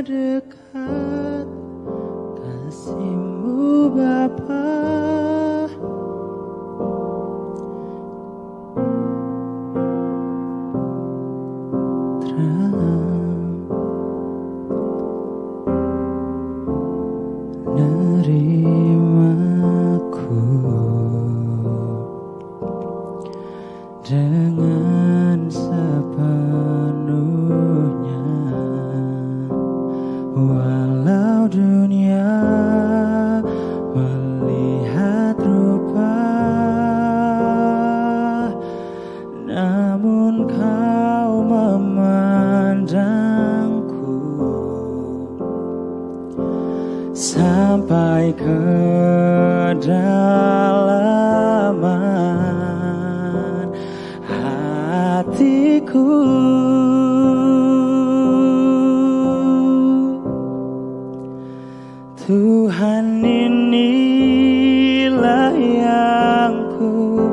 dekat kasih-Mu Bapa, terang nerimaku dengan sepenuhnya. Walau dunia melihat rupa, namun Kau memandangku sampai ke kedalaman hatiku. Tuhan, inilah yang ku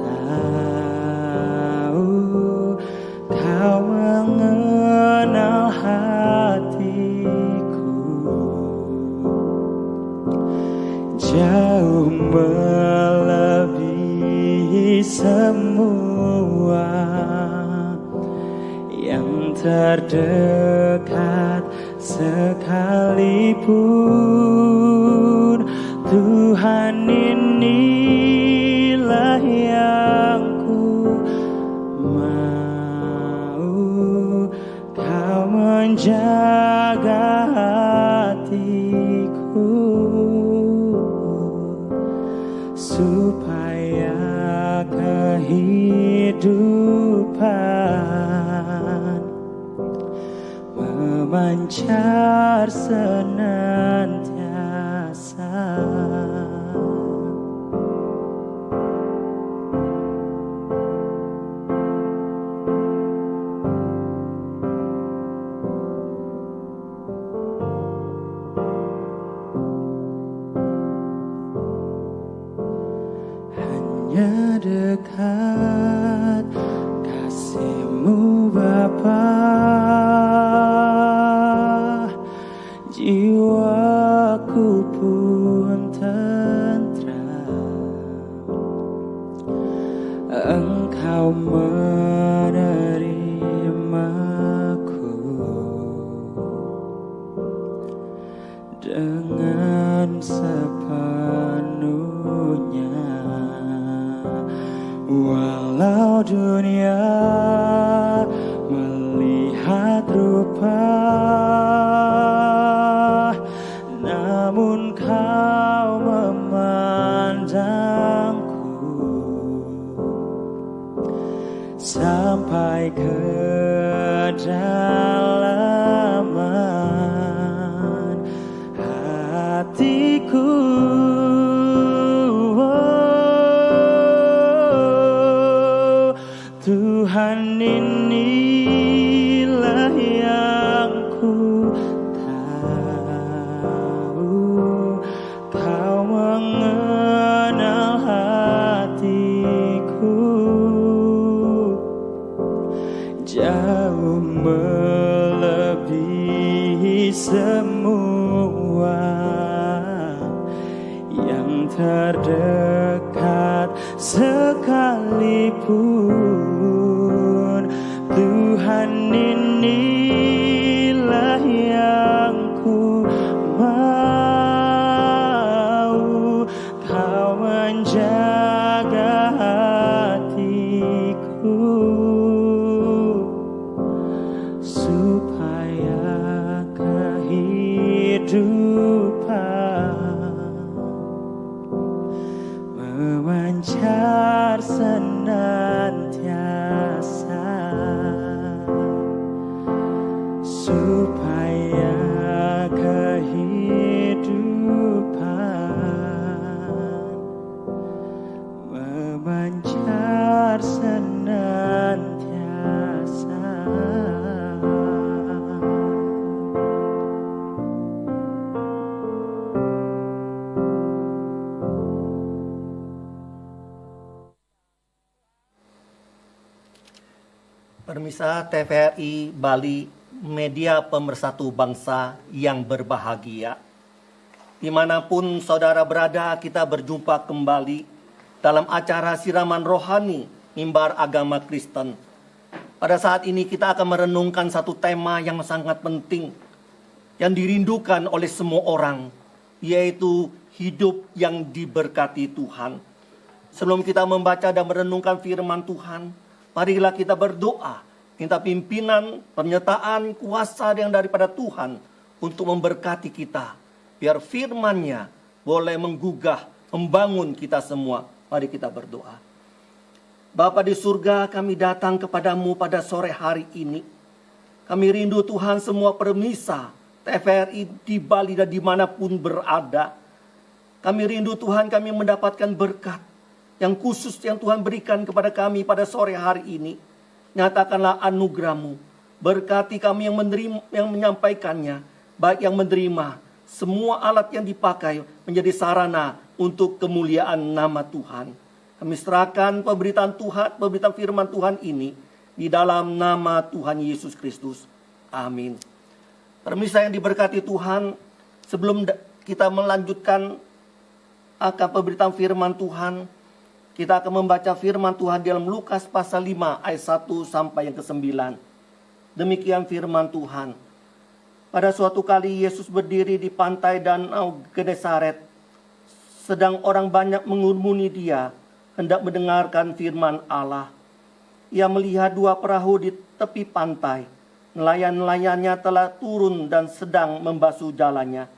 tahu, Kau mengenal hatiku jauh melebihi semua yang terdekat sekalipun. Tuhan, inilah yang ku mau, Kau menjaga hatiku supaya kehidupan memancar senantiasa. Hanya dekat kasih-Mu Bapa, jiwaku pun tentram. Engkau menerimaku dengan sepenuhnya. Walau dunia melihat rupa, namun Kau memandangku sampai ke kedalaman hatiku. Tuhan, inilah yang ku tahu, Kau mengenal hatiku jauh melebihi semua yang terdekat sekalipun. Tuhan, inilah yang ku mau, memancar senantiasa, supaya kehidupan memancar senantiasa. Pemirsa TVRI Bali, media pemersatu bangsa yang berbahagia. Dimanapun saudara berada, kita berjumpa kembali dalam acara siraman rohani mimbar agama Kristen. Pada saat ini kita akan merenungkan satu tema yang sangat penting, yang dirindukan oleh semua orang, yaitu hidup yang diberkati Tuhan. Sebelum kita membaca dan merenungkan firman Tuhan, marilah kita berdoa, minta pimpinan, penyertaan, kuasa yang daripada Tuhan untuk memberkati kita. Biar firman-Nya boleh menggugah, membangun kita semua. Mari kita berdoa. Bapa di surga, kami datang kepadamu pada sore hari ini. Kami rindu Tuhan semua permisa TVRI di Bali dan dimanapun berada. Kami rindu Tuhan kami mendapatkan berkat yang khusus yang Tuhan berikan kepada kami pada sore hari ini. Nyatakanlah anugerah-Mu. Berkati kami yang menerima, yang menyampaikannya, baik yang menerima. Semua alat yang dipakai menjadi sarana untuk kemuliaan nama Tuhan. Kami serahkan pemberitaan Tuhan, pemberitaan firman Tuhan ini di dalam nama Tuhan Yesus Kristus. Amin. Pemirsa yang diberkati Tuhan, sebelum kita melanjutkan akan pemberitaan firman Tuhan, kita akan membaca firman Tuhan dalam Lukas pasal 5 ayat 1 sampai yang ke-9. Demikian firman Tuhan. Pada suatu kali Yesus berdiri di pantai Danau Genesaret. Sedang orang banyak mengurumuni dia, hendak mendengarkan firman Allah. Ia melihat dua perahu di tepi pantai. Nelayan-nelayannya telah turun dan sedang membasuh jalannya.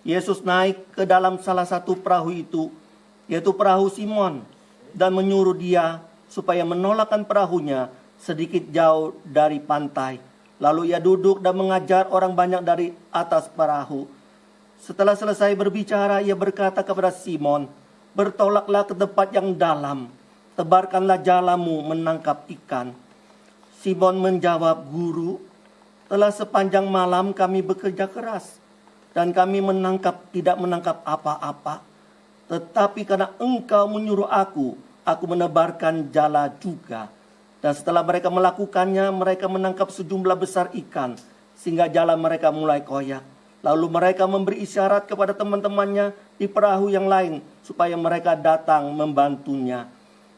Yesus naik ke dalam salah satu perahu itu, yaitu perahu Simon, dan menyuruh dia supaya menolakkan perahunya sedikit jauh dari pantai. Lalu ia duduk dan mengajar orang banyak dari atas perahu. Setelah selesai berbicara, ia berkata kepada Simon, "Bertolaklah ke tempat yang dalam, tebarkanlah jalamu menangkap ikan." Simon menjawab, "Guru, telah sepanjang malam kami bekerja keras, dan kami tidak menangkap apa-apa. Tetapi karena engkau menyuruh aku menebarkan jala juga." Dan setelah mereka melakukannya, mereka menangkap sejumlah besar ikan, sehingga jala mereka mulai koyak. Lalu mereka memberi isyarat kepada teman-temannya di perahu yang lain, supaya mereka datang membantunya.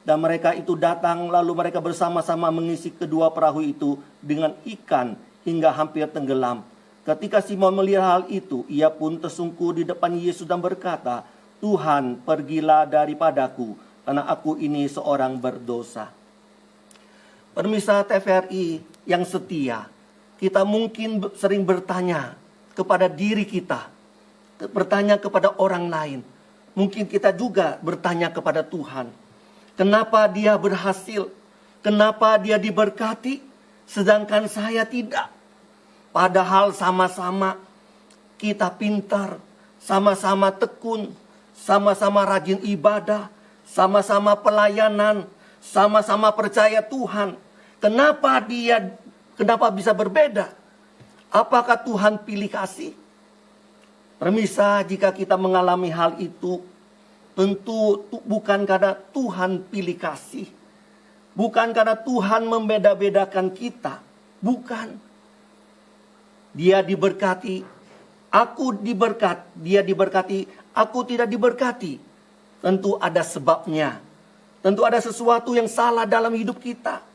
Dan mereka itu datang, lalu mereka bersama-sama mengisi kedua perahu itu dengan ikan, hingga hampir tenggelam. Ketika Simon melihat hal itu, ia pun tersungkur di depan Yesus dan berkata, "Tuhan, pergilah daripadaku, karena aku ini seorang berdosa." Pemirsa TVRI yang setia, kita mungkin sering bertanya kepada diri kita, bertanya kepada orang lain. Mungkin kita juga bertanya kepada Tuhan, kenapa dia berhasil? Kenapa dia diberkati, sedangkan saya tidak? Padahal sama-sama kita pintar, sama-sama tekun, sama-sama rajin ibadah, sama-sama pelayanan, sama-sama percaya Tuhan. Kenapa bisa berbeda? Apakah Tuhan pilih kasih? Pemirsa, jika kita mengalami hal itu, tentu bukan karena Tuhan pilih kasih. Bukan karena Tuhan membeda-bedakan kita. Bukan. Dia diberkati, aku dia diberkati, aku tidak diberkati. Tentu ada sebabnya. Tentu ada sesuatu yang salah dalam hidup kita.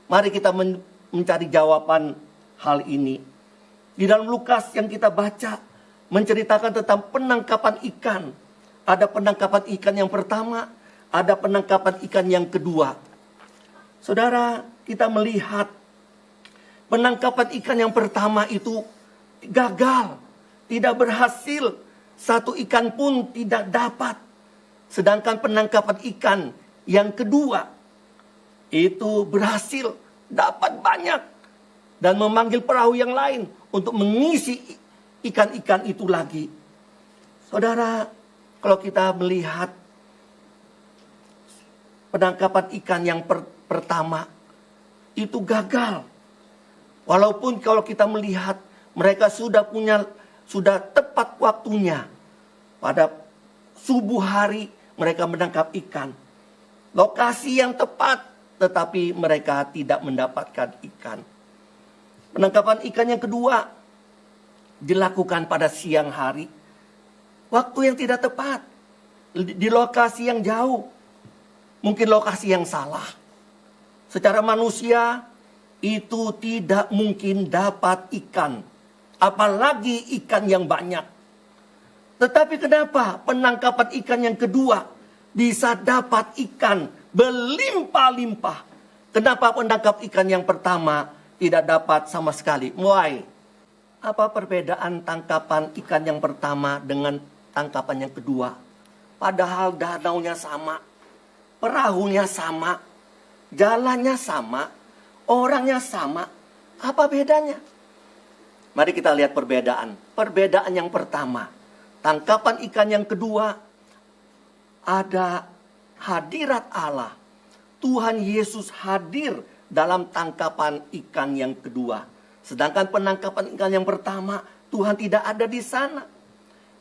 Mari kita mencari jawaban hal ini. Di dalam Lukas yang kita baca, menceritakan tentang penangkapan ikan. Ada penangkapan ikan yang pertama, ada penangkapan ikan yang kedua. Saudara, kita melihat penangkapan ikan yang pertama itu gagal, tidak berhasil. Satu ikan pun tidak dapat. Sedangkan penangkapan ikan yang kedua itu berhasil dapat banyak. Dan memanggil perahu yang lain untuk mengisi ikan-ikan itu lagi. Saudara, kalau kita melihat penangkapan ikan yang pertama itu gagal. Walaupun kalau kita melihat mereka sudah tepat waktunya. Pada subuh hari mereka menangkap ikan. Lokasi yang tepat, tetapi mereka tidak mendapatkan ikan. Penangkapan ikan yang kedua dilakukan pada siang hari. Waktu yang tidak tepat. Di lokasi yang jauh. Mungkin lokasi yang salah. Secara manusia itu tidak mungkin dapat ikan. Apalagi ikan yang banyak. Tetapi kenapa penangkapan ikan yang kedua bisa dapat ikan berlimpah-limpah? Kenapa penangkap ikan yang pertama tidak dapat sama sekali? Why? Apa perbedaan tangkapan ikan yang pertama dengan tangkapan yang kedua? Padahal danaunya sama, perahunya sama, jalannya sama, orangnya sama. Apa bedanya? Mari kita lihat perbedaan. Perbedaan yang pertama, tangkapan ikan yang kedua, ada hadirat Allah. Tuhan Yesus hadir dalam tangkapan ikan yang kedua. Sedangkan penangkapan ikan yang pertama, Tuhan tidak ada di sana.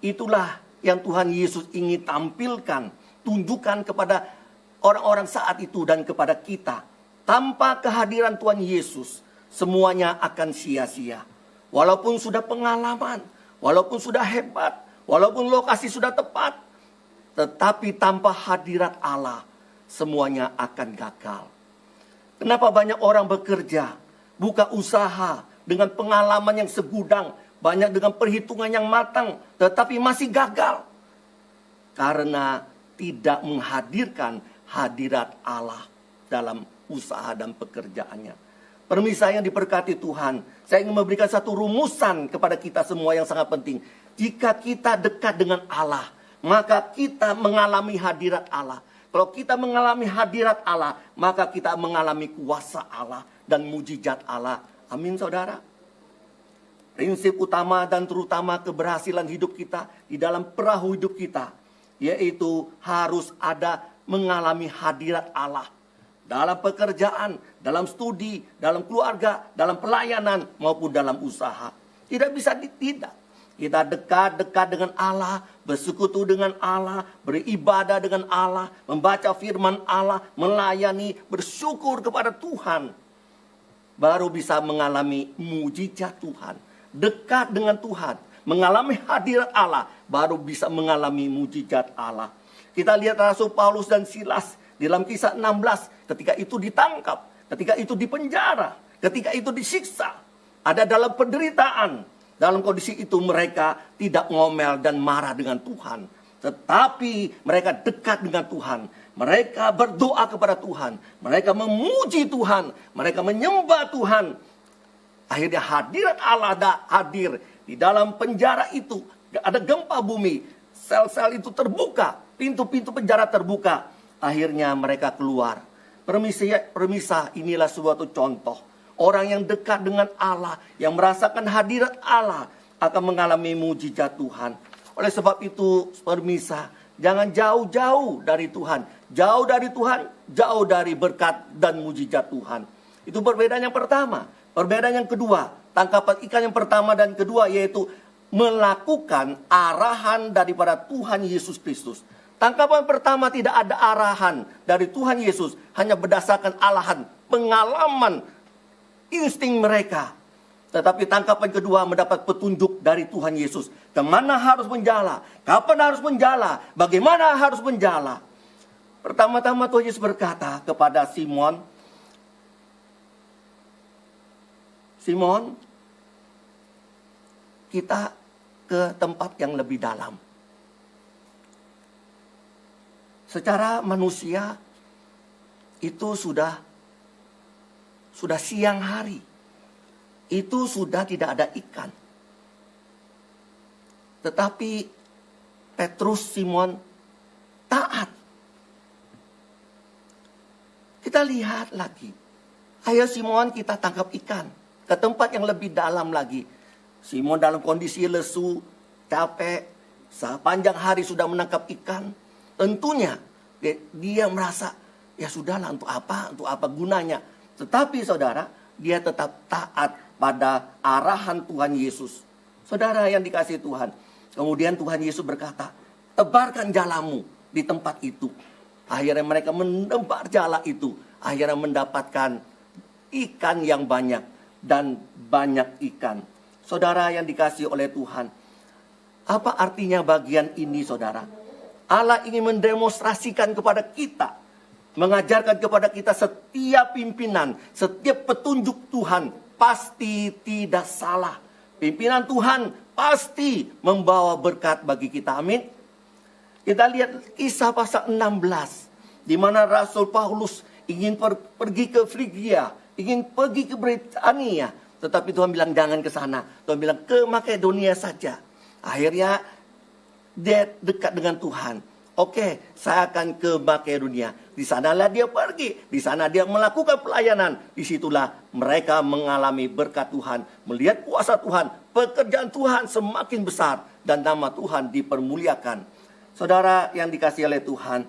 Itulah yang Tuhan Yesus ingin tampilkan, tunjukkan kepada orang-orang saat itu dan kepada kita. Tanpa kehadiran Tuhan Yesus, semuanya akan sia-sia. Walaupun sudah pengalaman, walaupun sudah hebat, walaupun lokasi sudah tepat, tetapi tanpa hadirat Allah, semuanya akan gagal. Kenapa banyak orang bekerja, buka usaha dengan pengalaman yang segudang, banyak dengan perhitungan yang matang, tetapi masih gagal? Karena tidak menghadirkan hadirat Allah dalam usaha dan pekerjaannya. Pemirsa yang diberkati Tuhan, saya ingin memberikan satu rumusan kepada kita semua yang sangat penting. Jika kita dekat dengan Allah, maka kita mengalami hadirat Allah. Kalau kita mengalami hadirat Allah, maka kita mengalami kuasa Allah dan mujizat Allah. Amin, saudara. Prinsip utama dan terutama keberhasilan hidup kita di dalam perahu hidup kita, yaitu harus ada mengalami hadirat Allah. Dalam pekerjaan, dalam studi, dalam keluarga, dalam pelayanan, maupun dalam usaha. Tidak bisa tidak. Kita dekat dengan Allah, bersekutu dengan Allah, beribadah dengan Allah, membaca firman Allah, melayani, bersyukur kepada Tuhan. Baru bisa mengalami mujizat Tuhan. Dekat dengan Tuhan, mengalami hadirat Allah, baru bisa mengalami mujizat Allah. Kita lihat Rasul Paulus dan Silas di dalam Kisah 16, ketika itu ditangkap, ketika itu dipenjara, ketika itu disiksa, ada dalam penderitaan. Dalam kondisi itu mereka tidak ngomel dan marah dengan Tuhan, tetapi mereka dekat dengan Tuhan. Mereka berdoa kepada Tuhan, mereka memuji Tuhan, mereka menyembah Tuhan. Akhirnya hadirat Allah hadir di dalam penjara itu. Ada gempa bumi, sel-sel itu terbuka, pintu-pintu penjara terbuka. Akhirnya mereka keluar. Permisa, inilah suatu contoh. Orang yang dekat dengan Allah, yang merasakan hadirat Allah, akan mengalami mujizat Tuhan. Oleh sebab itu, permisa, jangan jauh-jauh dari Tuhan. Jauh dari Tuhan, jauh dari berkat dan mujizat Tuhan. Itu perbedaan yang pertama. Perbedaan yang kedua, tangkapan ikan yang pertama dan kedua, yaitu melakukan arahan daripada Tuhan Yesus Kristus. Tangkapan pertama tidak ada arahan dari Tuhan Yesus, hanya berdasarkan arahan, pengalaman, insting mereka. Tetapi tangkapan kedua mendapat petunjuk dari Tuhan Yesus. Kemana harus menjala, kapan harus menjala, bagaimana harus menjala. Pertama-tama Tuhan Yesus berkata kepada Simon, Simon, kita ke tempat yang lebih dalam. Secara manusia itu sudah siang hari. Itu sudah tidak ada ikan. Tetapi Petrus, Simon taat. Kita lihat lagi. Ayo Simon, kita tangkap ikan ke tempat yang lebih dalam lagi. Simon dalam kondisi lesu, capek, sepanjang hari sudah menangkap ikan. Tentunya dia merasa, ya sudahlah, untuk apa gunanya. Tetapi saudara, dia tetap taat pada arahan Tuhan Yesus. Saudara yang dikasihi Tuhan. Kemudian Tuhan Yesus berkata, tebarkan jalamu di tempat itu. Akhirnya mereka menebar jala itu. Akhirnya mendapatkan ikan yang banyak dan banyak ikan. Saudara yang dikasihi oleh Tuhan. Apa artinya bagian ini saudara? Allah ingin mendemonstrasikan kepada kita. Mengajarkan kepada kita setiap pimpinan, setiap petunjuk Tuhan pasti tidak salah. Pimpinan Tuhan pasti membawa berkat bagi kita. Amin. Kita lihat kisah pasal 16. Di mana Rasul Paulus ingin pergi ke Frigia. Ingin pergi ke Britania. Tetapi Tuhan bilang jangan ke sana. Tuhan bilang ke Makedonia saja. Akhirnya dia dekat dengan Tuhan. Oke, saya akan ke Makedonia. Di sanalah dia pergi. Di sana dia melakukan pelayanan. Disitulah mereka mengalami berkat Tuhan. Melihat kuasa Tuhan. Pekerjaan Tuhan semakin besar. Dan nama Tuhan dipermuliakan. Saudara yang dikasihi oleh Tuhan.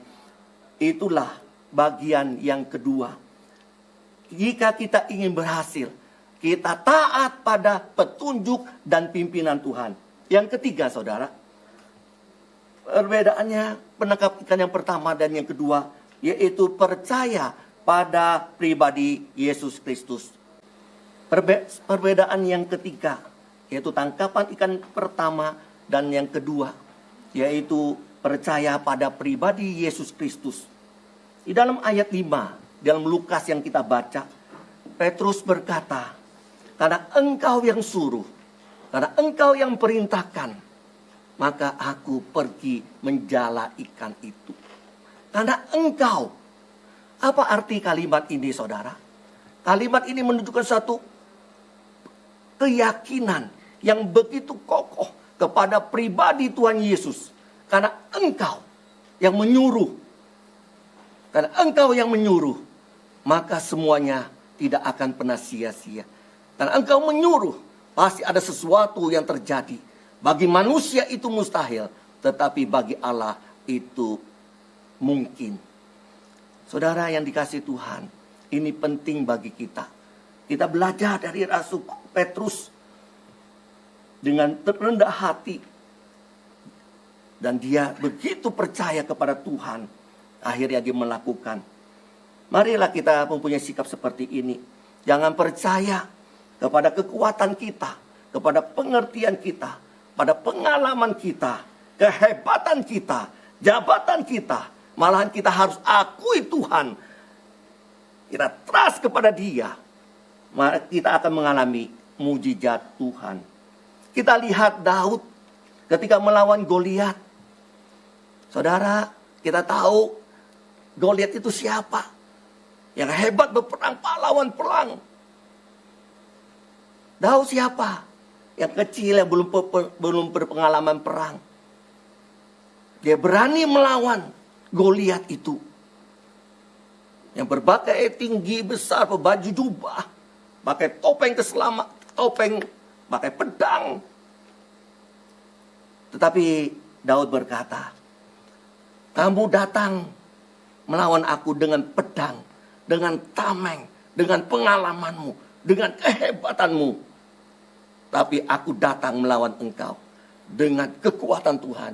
Itulah bagian yang kedua. Jika kita ingin berhasil, kita taat pada petunjuk dan pimpinan Tuhan. Yang ketiga saudara. Perbedaannya penangkap ikan yang pertama dan yang kedua, yaitu percaya pada pribadi Yesus Kristus. Perbedaan yang ketiga, yaitu tangkapan ikan pertama dan yang kedua, yaitu percaya pada pribadi Yesus Kristus. Di dalam ayat 5, dalam Lukas yang kita baca, Petrus berkata, karena engkau yang suruh, karena engkau yang perintahkan, maka aku pergi menjala ikan itu. Karena engkau. Apa arti kalimat ini saudara? Kalimat ini menunjukkan satu keyakinan yang begitu kokoh kepada pribadi Tuhan Yesus. Karena engkau yang menyuruh. Karena engkau yang menyuruh, maka semuanya tidak akan pernah sia-sia. Karena engkau menyuruh, pasti ada sesuatu yang terjadi. Bagi manusia itu mustahil, tetapi bagi Allah itu mungkin. Saudara yang dikasihi Tuhan, ini penting bagi kita. Kita belajar dari Rasul Petrus dengan rendah hati. Dan dia begitu percaya kepada Tuhan. Akhirnya dia melakukan. Marilah kita mempunyai sikap seperti ini. Jangan percaya kepada kekuatan kita, kepada pengertian kita, pada pengalaman kita, kehebatan kita, jabatan kita. Malahan kita harus akui Tuhan. Kita trust kepada Dia. Maka kita akan mengalami mujizat Tuhan. Kita lihat Daud ketika melawan Goliat. Saudara, kita tahu Goliat itu siapa? Yang hebat berperang, pahlawan perang. Daud siapa? Yang kecil yang belum berpengalaman perang. Dia berani melawan Goliat itu. Yang berbagai tinggi besar, berbaju jubah, pakai topeng pakai pedang. Tetapi Daud berkata, kamu datang melawan aku dengan pedang, dengan tameng, dengan pengalamanmu, dengan kehebatanmu. Tapi aku datang melawan engkau dengan kekuatan Tuhan,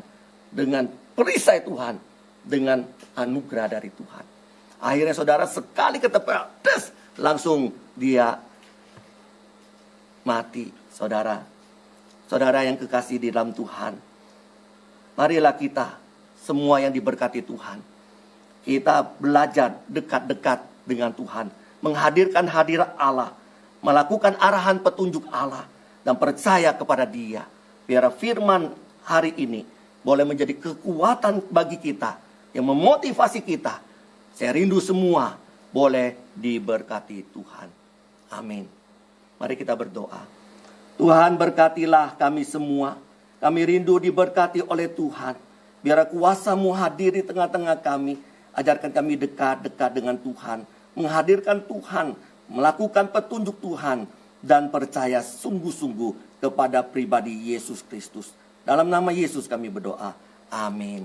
dengan perisai Tuhan, dengan anugerah dari Tuhan. Akhirnya saudara sekali ketepel, langsung dia mati. Saudara yang kekasih di dalam Tuhan, marilah kita semua yang diberkati Tuhan, kita belajar dekat-dekat dengan Tuhan, menghadirkan hadirat Allah, melakukan arahan petunjuk Allah, dan percaya kepada Dia. Biar firman hari ini boleh menjadi kekuatan bagi kita, yang memotivasi kita. Saya rindu semua boleh diberkati Tuhan. Amin. Mari kita berdoa. Tuhan, berkatilah kami semua. Kami rindu diberkati oleh Tuhan. Biar kuasa-Mu hadir di tengah-tengah kami. Ajarkan kami dekat-dekat dengan Tuhan. Menghadirkan Tuhan. Melakukan petunjuk Tuhan. Dan percaya sungguh-sungguh kepada pribadi Yesus Kristus. Dalam nama Yesus kami berdoa. Amin.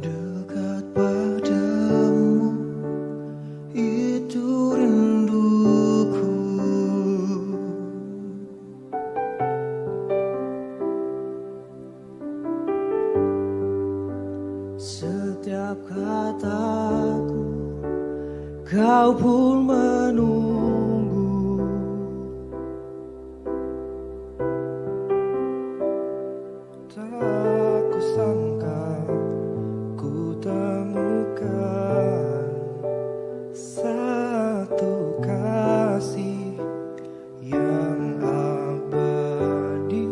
Dekat padamu itu rinduku. Setiap kataku kau pun menunggu. Tak kusangka ku temukan satu kasih yang abadi.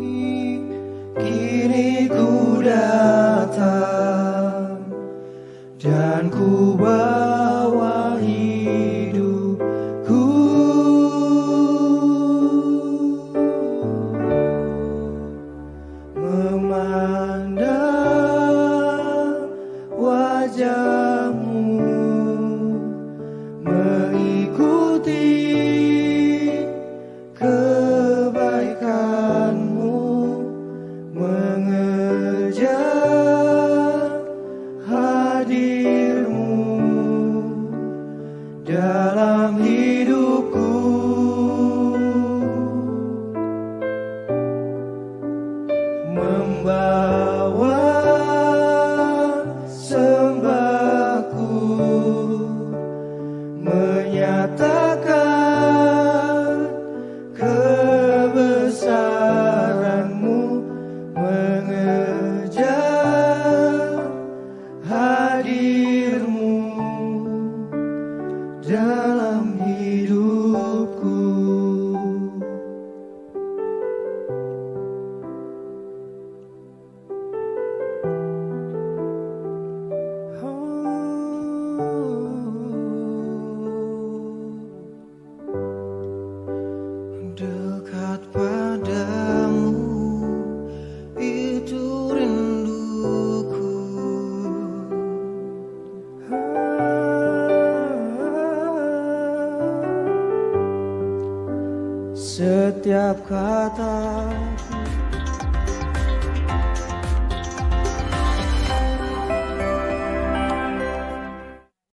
Kini ku datang dan ku bawa hidupku. Memandang wajahmu, mengikuti kebaikanmu, mengejar hadirmu dalam hidupku. Membawa sembahku, menyatakan kebesaran-Mu, mengejar hadir-Mu dalam hidupku. Dekat padamu itu rinduku. Setiap kata